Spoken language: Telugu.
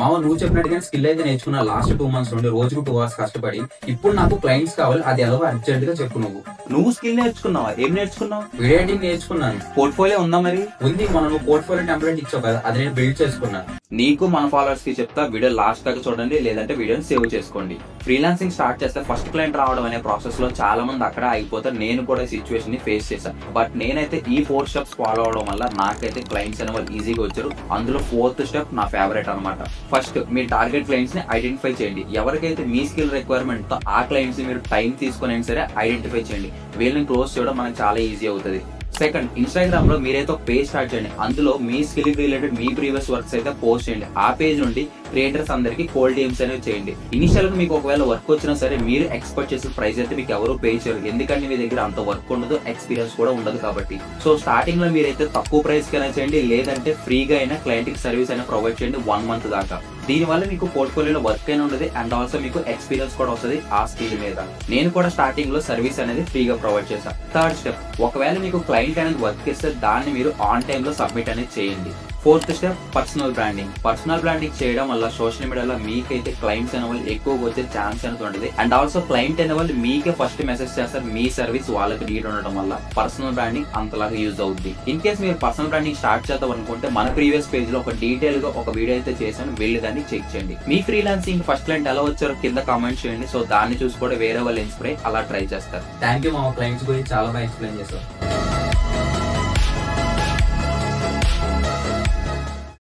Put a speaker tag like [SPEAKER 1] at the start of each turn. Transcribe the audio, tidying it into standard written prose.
[SPEAKER 1] మామ నువ్వు చెప్పినట్టుగా స్కిల్ అయితే నేర్చుకున్నా లాస్ట్ 2 months నుండి రోజుకు 2 hours కష్టపడి. ఇప్పుడు నాకు క్లయింట్స్ కావాలి, అది ఎలాగో అర్జెంట్ గా చెప్పు నువ్వు.
[SPEAKER 2] నువ్వు స్కిల్ నేర్చుకున్నావా? ఏం నేర్చుకున్నావు?
[SPEAKER 1] వీడియో ఎడిటింగ్ నేర్చుకున్నాను.
[SPEAKER 2] పోర్ట్ఫోలియో ఉందా మరి?
[SPEAKER 1] ఉంది, మనం నువ్వు పోర్ట్ఫోలియో టెంప్లెట్ ఇచ్చావు కదా, అది నేను బిల్డ్ చేసుకున్నాను.
[SPEAKER 2] నీకు మన ఫాలోవర్స్ కి చెప్తా, వీడియో లాస్ట్ దాకా చూడండి, లేదంటే వీడియోని సేవ్ చేసుకోండి. ఫ్రీలాన్సింగ్ స్టార్ట్ చేస్తే ఫస్ట్ క్లయింట్ రావడం అనే ప్రాసెస్ లో చాలా మంది అక్కడ ఆగిపోతారు. నేను కూడా సిచ్యువేషన్ ని ఫేస్ చేశాను. బట్ నేనైతే ఈ 4 steps ఫాలో అవడం వల్ల నాకైతే క్లయింట్స్ అనే వాళ్ళు ఈజీగా వచ్చారు. అందులో 4th step నా ఫేవరెట్ అనమాట. ఫస్ట్ మీ టార్గెట్ క్లయింట్స్ ని ఐడెంటిఫై చేయండి. ఎవరికైతే మీ స్కిల్ రిక్వైర్మెంట్ తో ఆ క్లయింట్స్ ని మీరు టైం తీసుకుని సరే ఐడెంటిఫై చేయండి. వీళ్ళని క్లోజ్ చేయడం మనకు చాలా ఈజీ అవుతుంది. సెకండ్, ఇన్స్టాగ్రామ్ లో మీరైతే ఒక పేజ్ స్టార్ట్ చేయండి. అందులో మీ స్కిల్ రిలేటెడ్ మీ ప్రీవియస్ వర్క్స్ అయితే పోస్ట్ చేయండి. ఆ పేజ్ నుండి క్రియేటర్స్ అందరికి కోల్డ్ డీమ్స్ అనేవి చేయండి. ఇనిషియల్ గా మీకు ఒకవేళ వర్క్ వచ్చినా సరే మీరు ఎక్స్పెక్ట్ చేసిన ప్రైస్ అయితే మీకు ఎవరు పే చేయరు, ఎందుకంటే మీ దగ్గర అంత వర్క్ ఉండదు, ఎక్స్పీరియన్స్ కూడా ఉండదు కాబట్టి. సో స్టార్టింగ్ లో మీరైతే తక్కువ ప్రైస్ కైనా చేయండి, లేదంటే ఫ్రీగా అయినా క్లయింట్ కి సర్వీస్ అయినా ప్రొవైడ్ చేయండి 1 month దాకా. దీనివల్ల మీకు పోర్ట్ఫోలియోలో వర్క్ అయినా ఉండదు, అండ్ ఆల్సో మీకు ఎక్స్పీరియన్స్ కూడా వస్తుంది ఆ స్కిల్ మీద. నేను కూడా స్టార్టింగ్ లో సర్వీస్ అనేది ఫ్రీగా ప్రొవైడ్ చేశాను. థర్డ్ స్టెప్, ఒకవేళ మీకు క్లయింట్ అనేది వర్క్ ఇస్తే దాన్ని మీరు ఆన్ టైమ్ లో సబ్మిట్ అనేది చేయండి. 4th step, personal branding. Personal branding చేయడం వల్ల సోషల్ మీడియాలో మీకైతే క్లయింట్స్ అనే వాళ్ళు ఎక్కువగా వచ్చే ఛాన్స్ అనేది ఉంటుంది. అండ్ ఆల్సో క్లయింట్ అనే వాళ్ళు మీకే ఫస్ట్ మెసేజ్ చేస్తారు, మీ సర్వీస్ వాళ్ళకి నీడ్ ఉండడం వల్ల పర్సనల్ బ్రాండింగ్ అంతలాగా యూజ్ అవుతుంది. ఇన్ కేస్ మీరు పర్సనల్ బ్రాండింగ్ స్టార్ట్ చేద్దాం అనుకుంటే మన ప్రీవియస్ పేజ్ లో ఒక డీటెయిల్ గా ఒక వీడియో అయితే చేశాను, వెళ్ళి దాన్ని చెక్ చేయండి. మీ ఫ్రీలాన్సింగ్ ఫస్ట్ క్లయింట్ ఎలా వచ్చారో కింద కామెంట్ చేయండి. సో దాన్ని చూసి కూడా వేరే వాళ్ళు ఇన్స్పైర్ అలా ట్రై చేస్తారు.
[SPEAKER 1] థ్యాంక్ యూ మామ, క్లయింట్స్ గురించి చాలా బాగా ఎక్స్ప్లెయిన్ చేశావు.